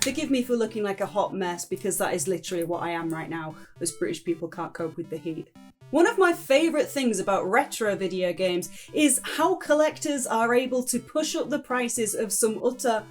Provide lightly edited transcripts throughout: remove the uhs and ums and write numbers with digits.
Forgive me for looking like a hot mess, because that is literally what I am right now, as British people can't cope with the heat. One of my favourite things about retro video games is how collectors are able to push up the prices of some utter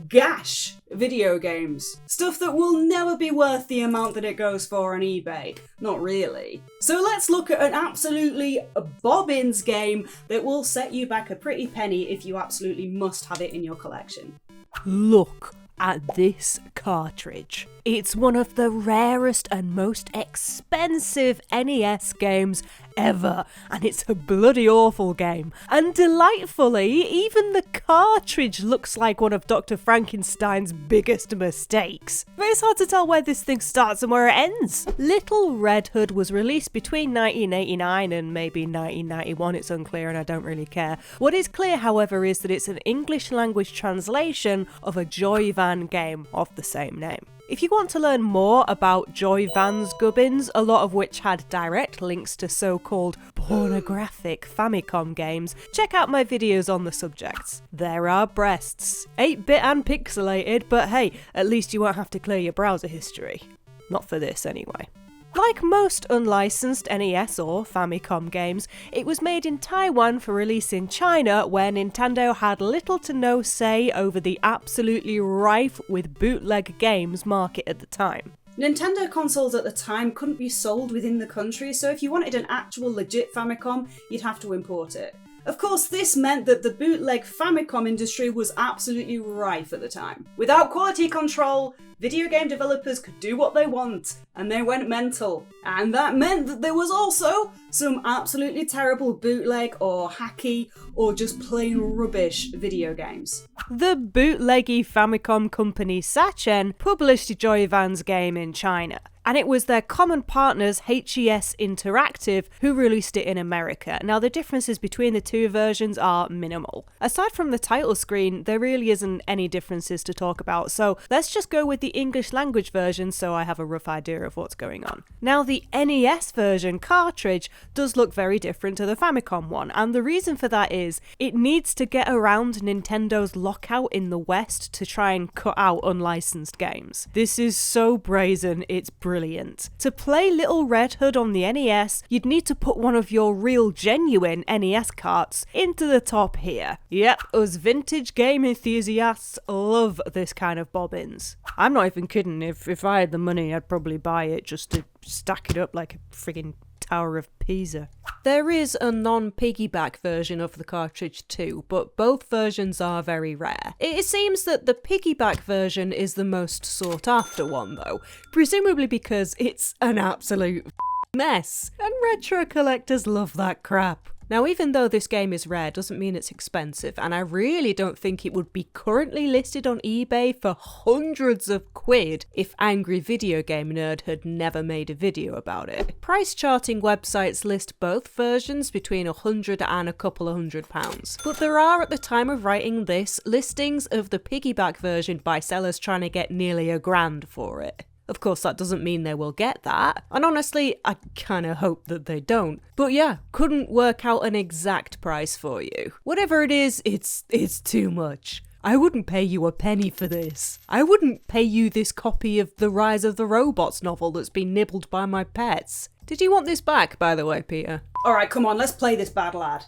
gash video games. Stuff that will never be worth the amount that it goes for on eBay. Not really. So let's look at an absolutely bobbins game that will set you back a pretty penny if you absolutely must have it in your collection. Look at this cartridge. It's one of the rarest and most expensive NES games ever, and it's a bloody awful game. And delightfully, even the cartridge looks like one of Dr. Frankenstein's biggest mistakes. But it's hard to tell where this thing starts and where it ends. Little Red Hood was released between 1989 and maybe 1991, it's unclear and I don't really care. What is clear, however, is that it's an English language translation of a Joy Van game of the same name. If you want to learn more about Joy Van's gubbins, a lot of which had direct links to so-called pornographic Famicom games, check out my videos on the subjects. There are breasts. 8-bit and pixelated, but hey, at least you won't have to clear your browser history. Not for this anyway. Like most unlicensed NES or Famicom games, it was made in Taiwan for release in China, where Nintendo had little to no say over the absolutely rife with bootleg games market at the time. Nintendo consoles at the time couldn't be sold within the country, so if you wanted an actual legit Famicom, you'd have to import it. Of course, this meant that the bootleg Famicom industry was absolutely rife at the time. Without quality control, video game developers could do what they want, and they went mental. And that meant that there was also some absolutely terrible bootleg or hacky or just plain rubbish video games. The bootleggy Famicom company Sachen published Joy Van's game in China, and it was their common partners HES Interactive who released it in America. Now the differences between the two versions are minimal. Aside from the title screen, there really isn't any differences to talk about, so let's just go with the English language version so I have a rough idea of what's going on. Now the NES version cartridge does look very different to the Famicom one, and the reason for that is it needs to get around Nintendo's lockout in the West to try and cut out unlicensed games. This is so brazen, it's brilliant. To play Little Red Hood on the NES, you'd need to put one of your real genuine NES carts into the top here. Yep, us vintage game enthusiasts love this kind of bobbins. I'm not even kidding, if I had the money I'd probably buy it just to stack it up like a friggin' Tower of Pisa. There is a non-piggyback version of the cartridge too, but both versions are very rare. It seems that the piggyback version is the most sought after one though, presumably because it's an absolute mess, and retro collectors love that crap. Now, even though this game is rare doesn't mean it's expensive, and I really don't think it would be currently listed on eBay for hundreds of quid if Angry Video Game Nerd had never made a video about it. Price charting websites list both versions between £100 and a couple of £100, but there are, at the time of writing this, listings of the piggyback version by sellers trying to get nearly £1,000 for it. Of course, that doesn't mean they will get that, and honestly, I kinda hope that they don't. But yeah, couldn't work out an exact price for you. Whatever it is, it's too much. I wouldn't pay you a penny for this. I wouldn't pay you this copy of the Rise of the Robots novel that's been nibbled by my pets. Did you want this back, by the way, Peter? Alright, come on, let's play this bad lad.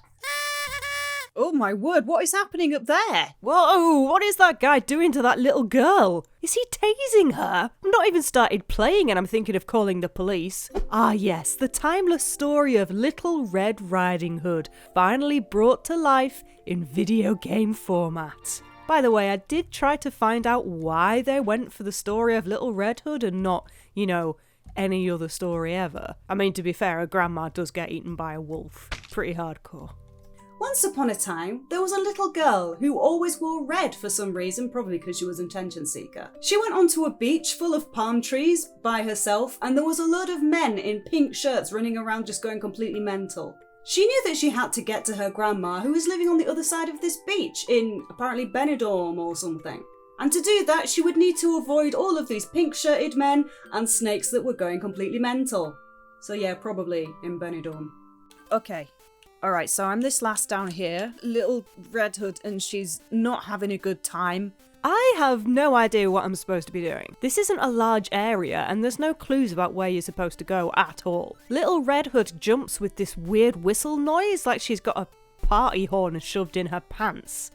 Oh my word, what is happening up there? Whoa, what is that guy doing to that little girl? Is he tasing her? I've not even started playing and I'm thinking of calling the police. Ah yes, the timeless story of Little Red Riding Hood, finally brought to life in video game format. By the way, I did try to find out why they went for the story of Little Red Hood and not, you know, any other story ever. I mean, to be fair, a grandma does get eaten by a wolf. Pretty hardcore. Once upon a time, there was a little girl who always wore red for some reason, probably because she was an attention seeker. She went onto a beach full of palm trees by herself, and there was a load of men in pink shirts running around just going completely mental. She knew that she had to get to her grandma, who was living on the other side of this beach in apparently Benidorm or something. And to do that, she would need to avoid all of these pink-shirted men and snakes that were going completely mental. So yeah, probably in Benidorm. Okay. Alright, so I'm this last down here, Little Red Hood, and she's not having a good time. I have no idea what I'm supposed to be doing. This isn't a large area, and there's no clues about where you're supposed to go at all. Little Red Hood jumps with this weird whistle noise, like she's got a party horn shoved in her pants.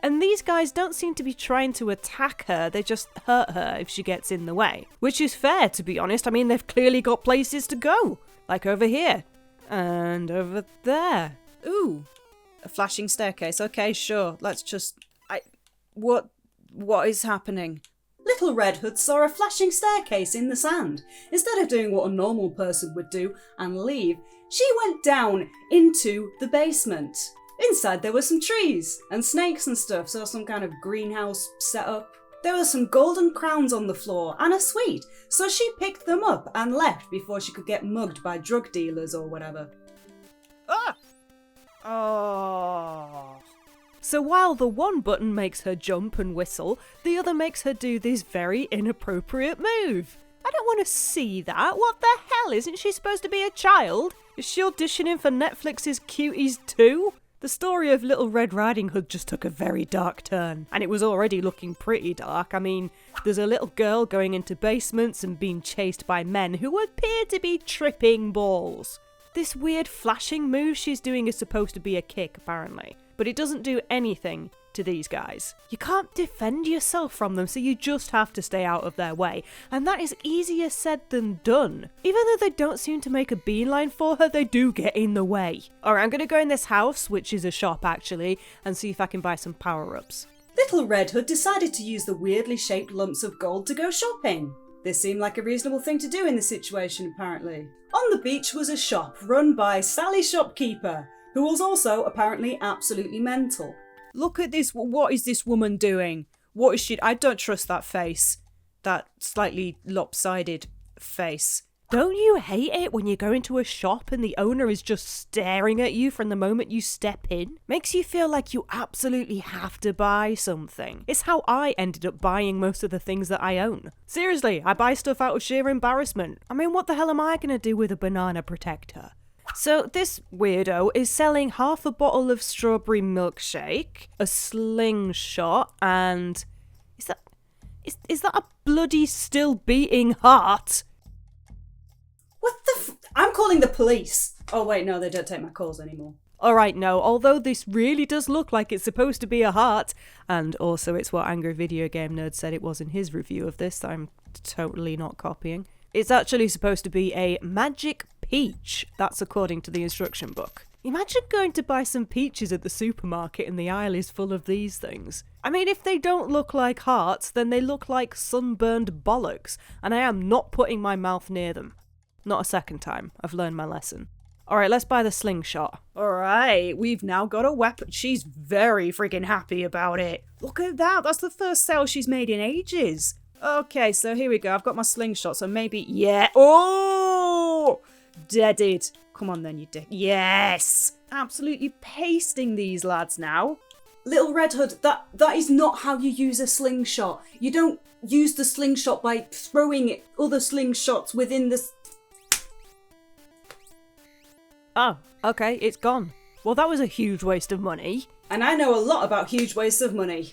And these guys don't seem to be trying to attack her, they just hurt her if she gets in the way. Which is fair, to be honest. I mean, they've clearly got places to go. Like over here. And over there. Ooh, a flashing staircase. Okay, sure. Let's just... What is happening? Little Red Hood saw a flashing staircase in the sand. Instead of doing what a normal person would do and leave, she went down into the basement. Inside there were some trees and snakes and stuff, so some kind of greenhouse setup. There were some golden crowns on the floor and a sweet, so she picked them up and left before she could get mugged by drug dealers or whatever. Ah! Oh. So while the one button makes her jump and whistle, the other makes her do this very inappropriate move. I don't want to see that. What the hell? Isn't she supposed to be a child? Is she auditioning for Netflix's Cuties 2? The story of Little Red Riding Hood just took a very dark turn, and it was already looking pretty dark. I mean, there's a little girl going into basements and being chased by men who appear to be tripping balls. This weird flashing move she's doing is supposed to be a kick, apparently, but it doesn't do anything to these guys. You can't defend yourself from them, so you just have to stay out of their way, and that is easier said than done. Even though they don't seem to make a beeline for her, they do get in the way. Alright, I'm gonna go in this house, which is a shop actually, and see if I can buy some power-ups. Little Red Hood decided to use the weirdly shaped lumps of gold to go shopping. This seemed like a reasonable thing to do in this situation, apparently. On the beach was a shop run by Sally Shopkeeper, who was also apparently absolutely mental. Look at this, what is this woman doing? What is she? I don't trust that face. That slightly lopsided face. Don't you hate it when you go into a shop and the owner is just staring at you from the moment you step in? Makes you feel like you absolutely have to buy something. It's how I ended up buying most of the things that I own. Seriously, I buy stuff out of sheer embarrassment. I mean, what the hell am I gonna do with a banana protector? So this weirdo is selling half a bottle of strawberry milkshake, a slingshot, and is that a bloody still beating heart? What the I'm calling the police. Oh wait, no, they don't take my calls anymore. Alright, no, although this really does look like it's supposed to be a heart, and also it's what Angry Video Game Nerd said it was in his review of this, that I'm totally not copying. It's actually supposed to be a magic peach. That's according to the instruction book. Imagine going to buy some peaches at the supermarket and the aisle is full of these things. I mean, if they don't look like hearts, then they look like sunburned bollocks, and I am not putting my mouth near them. Not a second time. I've learned my lesson. Alright, let's buy the slingshot. Alright, we've now got a weapon. She's very freaking happy about it. Look at that, that's the first sale she's made in ages. Okay, so here we go. I've got my slingshot, so maybe... Yeah. Oh! Deaded. Come on then, you dick. Yes! Absolutely pasting these lads now. Little Red Hood, that is not how you use a slingshot. You don't use the slingshot by throwing other slingshots within the... Oh, okay, it's gone. Well, that was a huge waste of money. And I know a lot about huge wastes of money.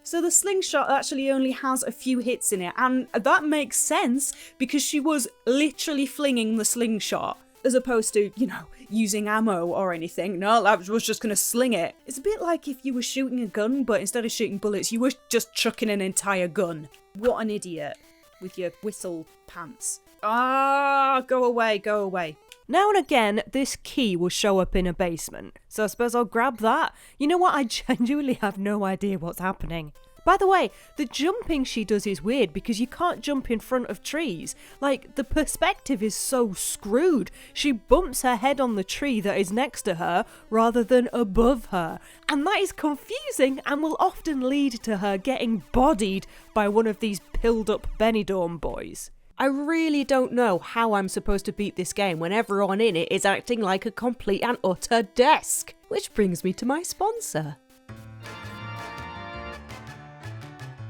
So the slingshot actually only has a few hits in it, and that makes sense because she was literally flinging the slingshot as opposed to, you know, using ammo or anything. No, that was just gonna sling it. It's a bit like if you were shooting a gun, but instead of shooting bullets, you were just chucking an entire gun. What an idiot with your whistle pants. Ah, go away, go away. Now and again, this key will show up in a basement, so I suppose I'll grab that. You know what, I genuinely have no idea what's happening. By the way, the jumping she does is weird because you can't jump in front of trees. Like, the perspective is so screwed. She bumps her head on the tree that is next to her rather than above her. And that is confusing and will often lead to her getting bodied by one of these pilled up Benidorm boys. I really don't know how I'm supposed to beat this game when everyone in it is acting like a complete and utter desk. Which brings me to my sponsor.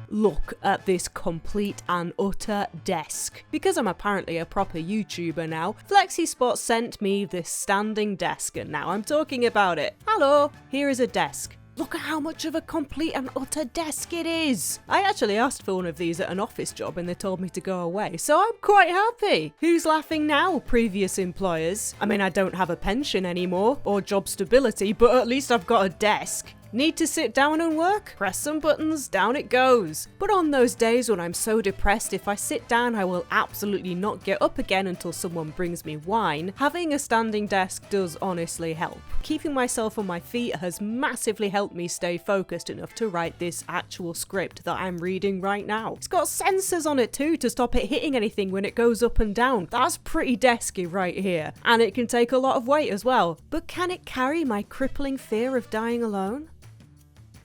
Look at this complete and utter desk. Because I'm apparently a proper YouTuber now, FlexiSpot sent me this standing desk and now I'm talking about it. Hello, here is a desk. Look at how much of a complete and utter desk it is! I actually asked for one of these at an office job and they told me to go away, so I'm quite happy! Who's laughing now, previous employers? I mean, I don't have a pension anymore, or job stability, but at least I've got a desk. Need to sit down and work? Press some buttons, down it goes. But on those days when I'm so depressed, if I sit down I will absolutely not get up again until someone brings me wine, having a standing desk does honestly help. Keeping myself on my feet has massively helped me stay focused enough to write this actual script that I'm reading right now. It's got sensors on it too to stop it hitting anything when it goes up and down. That's pretty desky right here. And it can take a lot of weight as well. But can it carry my crippling fear of dying alone?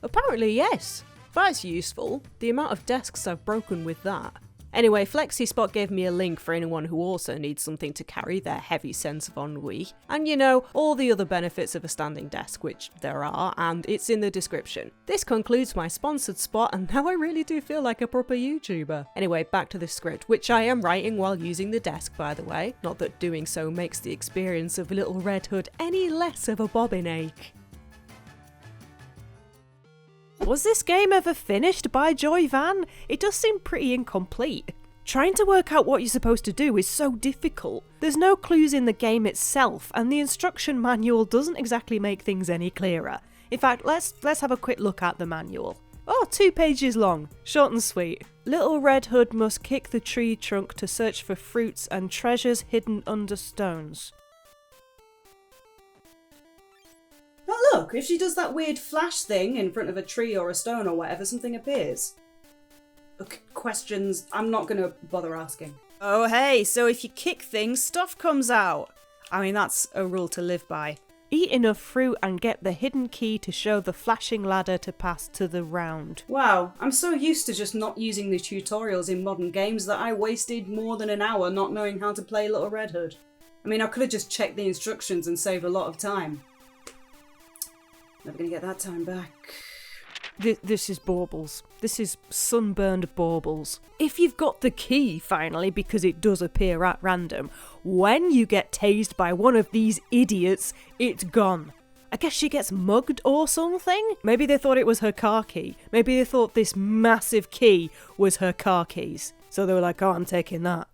Apparently yes. That's useful. The amount of desks I've broken with that. Anyway, FlexiSpot gave me a link for anyone who also needs something to carry their heavy sense of ennui. And you know, all the other benefits of a standing desk, which there are, and it's in the description. This concludes my sponsored spot, and now I really do feel like a proper YouTuber. Anyway, back to the script, which I am writing while using the desk, by the way. Not that doing so makes the experience of Little Red Hood any less of a bobbin ache. Was this game ever finished by Joy Van? It does seem pretty incomplete. Trying to work out what you're supposed to do is so difficult. There's no clues in the game itself, and the instruction manual doesn't exactly make things any clearer. In fact, let's have a quick look at the manual. Oh, 2 pages long. Short and sweet. Little Red Hood must kick the tree trunk to search for fruits and treasures hidden under stones. But look, if she does that weird flash thing in front of a tree or a stone or whatever, something appears. Okay, questions I'm not going to bother asking. Oh hey, so if you kick things, stuff comes out. I mean, that's a rule to live by. Eat enough fruit and get the hidden key to show the flashing ladder to pass to the round. Wow, I'm so used to just not using the tutorials in modern games that I wasted more than an hour not knowing how to play Little Red Hood. I mean, I could have just checked the instructions and saved a lot of time. Never gonna get that time back. This is baubles. This is sunburned baubles. If you've got the key, finally, because it does appear at random, when you get tased by one of these idiots, it's gone. I guess she gets mugged or something? Maybe they thought it was her car key. Maybe they thought this massive key was her car keys. So they were like, oh, I'm taking that.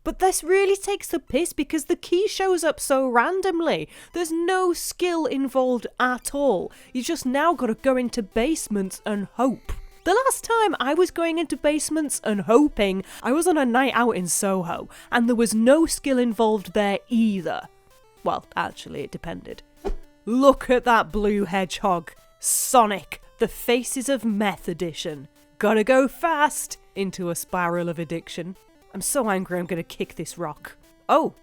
But this really takes the piss because the key shows up so randomly. There's no skill involved at all. You just now got to go into basements and hope. The last time I was going into basements and hoping, I was on a night out in Soho, and there was no skill involved there either. Well, actually, it depended. Look at that blue hedgehog. Sonic, the Faces of Meth edition. Gotta go fast into a spiral of addiction. I'm so angry I'm gonna kick this rock. Oh!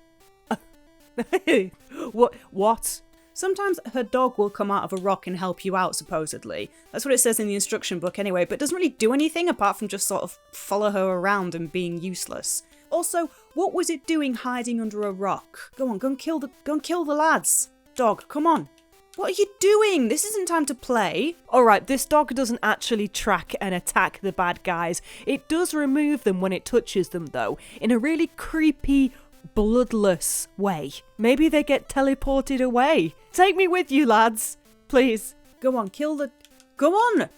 What? Sometimes her dog will come out of a rock and help you out, supposedly. That's what it says in the instruction book anyway, but it doesn't really do anything apart from just sort of follow her around and being useless. Also, what was it doing hiding under a rock? Go on, go and kill the lads. Dog, come on. What are you doing? This isn't time to play. Alright, this dog doesn't actually track and attack the bad guys. It does remove them when it touches them though, in a really creepy, bloodless way. Maybe they get teleported away. Take me with you, lads. Please. Go on, Go on!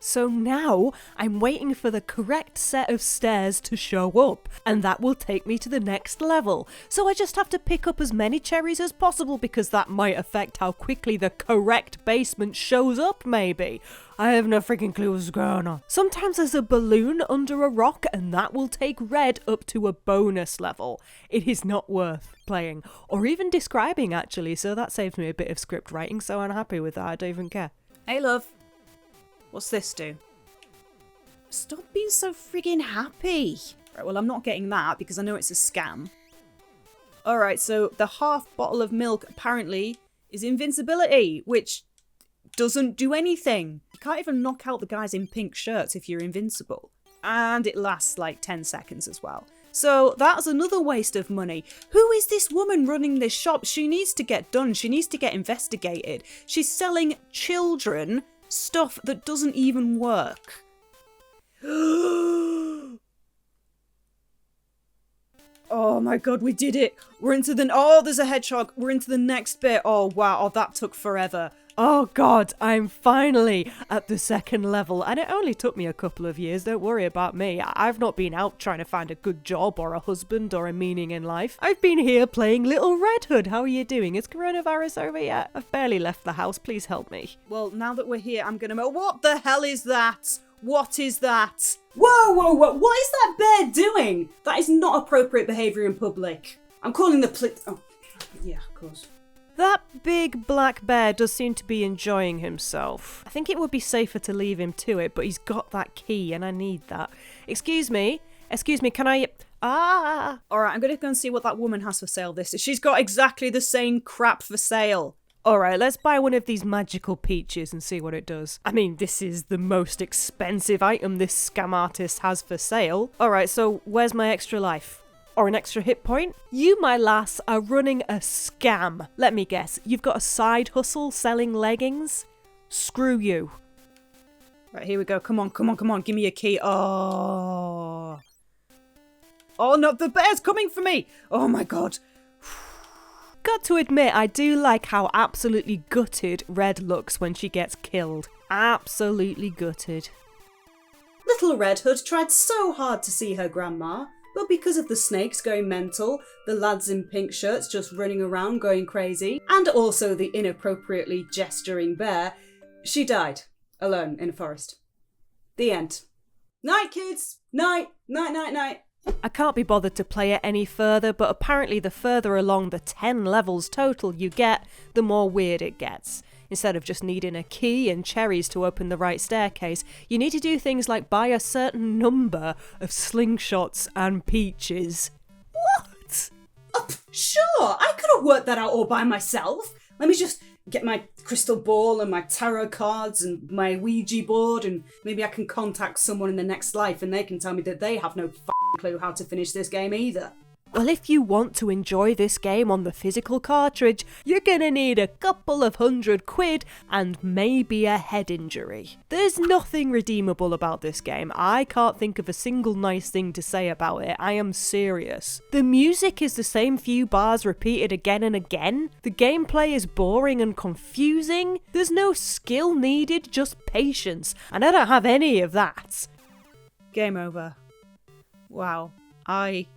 So now I'm waiting for the correct set of stairs to show up, and that will take me to the next level. So I just have to pick up as many cherries as possible because that might affect how quickly the correct basement shows up, maybe. I have no freaking clue what's going on. Sometimes there's a balloon under a rock and that will take Red up to a bonus level. It is not worth playing, or even describing actually, so that saves me a bit of script writing, so I'm happy with that, I don't even care. Hey love. What's this do? Stop being so friggin' happy. Right, well, I'm not getting that because I know it's a scam. Alright, so the half bottle of milk apparently is invincibility, which doesn't do anything. You can't even knock out the guys in pink shirts if you're invincible. And it lasts like 10 seconds as well. So that's another waste of money. Who is this woman running this shop? She needs to get done. She needs to get investigated. She's selling children stuff that doesn't even work. Oh my god, we did it! We're into the... Oh, there's a hedgehog! We're into the next bit! Oh wow, oh, that took forever. Oh god, I'm finally at the second level, and it only took me a couple of years, don't worry about me. I've not been out trying to find a good job or a husband or a meaning in life. I've been here playing Little Red Hood. How are you doing? Is coronavirus over yet? I've barely left the house, please help me. Well, now that we're here, I'm gonna... What the hell is that? What is that? Whoa, whoa, whoa, what is that bear doing? That is not appropriate behaviour in public. I'm calling the oh, yeah, of course. That big black bear does seem to be enjoying himself. I think it would be safer to leave him to it, but he's got that key and I need that. Excuse me, can I... Ah! Alright, I'm gonna go and see what that woman has for sale. She's got exactly the same crap for sale. Alright, let's buy one of these magical peaches and see what it does. I mean, this is the most expensive item this scam artist has for sale. Alright, so where's my extra life? Or an extra hit point? You, my lass, are running a scam. Let me guess, you've got a side hustle selling leggings? Screw you. Right, here we go. Come on, come on, come on. Give me a key. Oh. Oh no, the bear's coming for me. Oh my god. Got to admit, I do like how absolutely gutted Red looks when she gets killed. Absolutely gutted. Little Red Hood tried so hard to see her grandma, but because of the snakes going mental, the lads in pink shirts just running around going crazy, and also the inappropriately gesturing bear, she died, alone in a forest. The end. Night, kids! Night! Night, night, night! I can't be bothered to play it any further, but apparently the further along the 10 levels total you get, the more weird it gets. Instead of just needing a key and cherries to open the right staircase, you need to do things like buy a certain number of slingshots and peaches. What? Sure, I could have worked that out all by myself. Let me just get my crystal ball and my tarot cards and my Ouija board, and maybe I can contact someone in the next life and they can tell me that they have no clue how to finish this game either. Well, if you want to enjoy this game on the physical cartridge, you're gonna need a couple of £100 and maybe a head injury. There's nothing redeemable about this game. I can't think of a single nice thing to say about it. I am serious. The music is the same few bars repeated again and again. The gameplay is boring and confusing. There's no skill needed, just patience. And I don't have any of that. Game over. Wow. I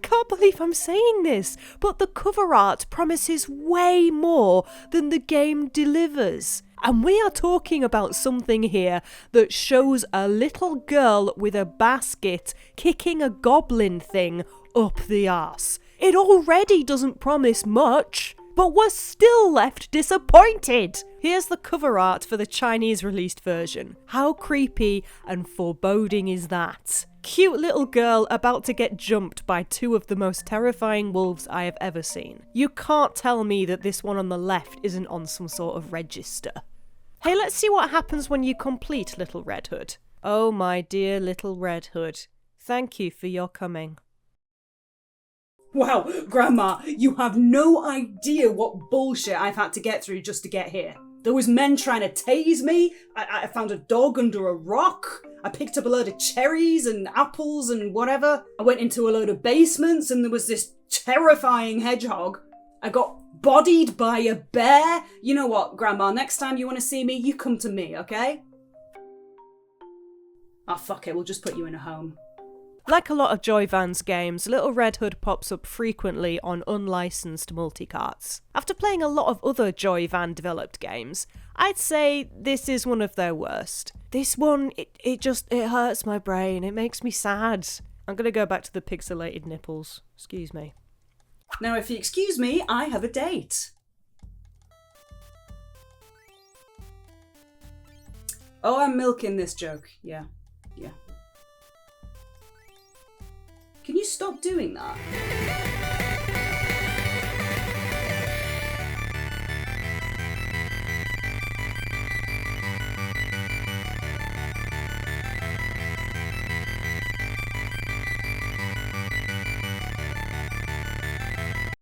can't believe I'm saying this, but the cover art promises way more than the game delivers. And we are talking about something here that shows a little girl with a basket kicking a goblin thing up the arse. It already doesn't promise much, but we're still left disappointed. Here's the cover art for the Chinese released version. How creepy and foreboding is that? Cute little girl about to get jumped by two of the most terrifying wolves I have ever seen. You can't tell me that this one on the left isn't on some sort of register. Hey, let's see what happens when you complete Little Red Hood. Oh my dear Little Red Hood, thank you for your coming. Wow, Grandma, you have no idea what bullshit I've had to get through just to get here. There was men trying to tase me, I found a dog under a rock, I picked up a load of cherries and apples and whatever, I went into a load of basements and there was this terrifying hedgehog, I got bodied by a bear. You know what, Grandma, next time you want to see me, you come to me, okay? Ah, fuck it, we'll just put you in a home. Like a lot of Joyvan's games, Little Red Hood pops up frequently on unlicensed multicarts. After playing a lot of other Joyvan developed games, I'd say this is one of their worst. This one, it hurts my brain, it makes me sad. I'm gonna go back to the pixelated nipples, excuse me. Now if you excuse me, I have a date. Oh, I'm milking this joke, yeah. Can you stop doing that?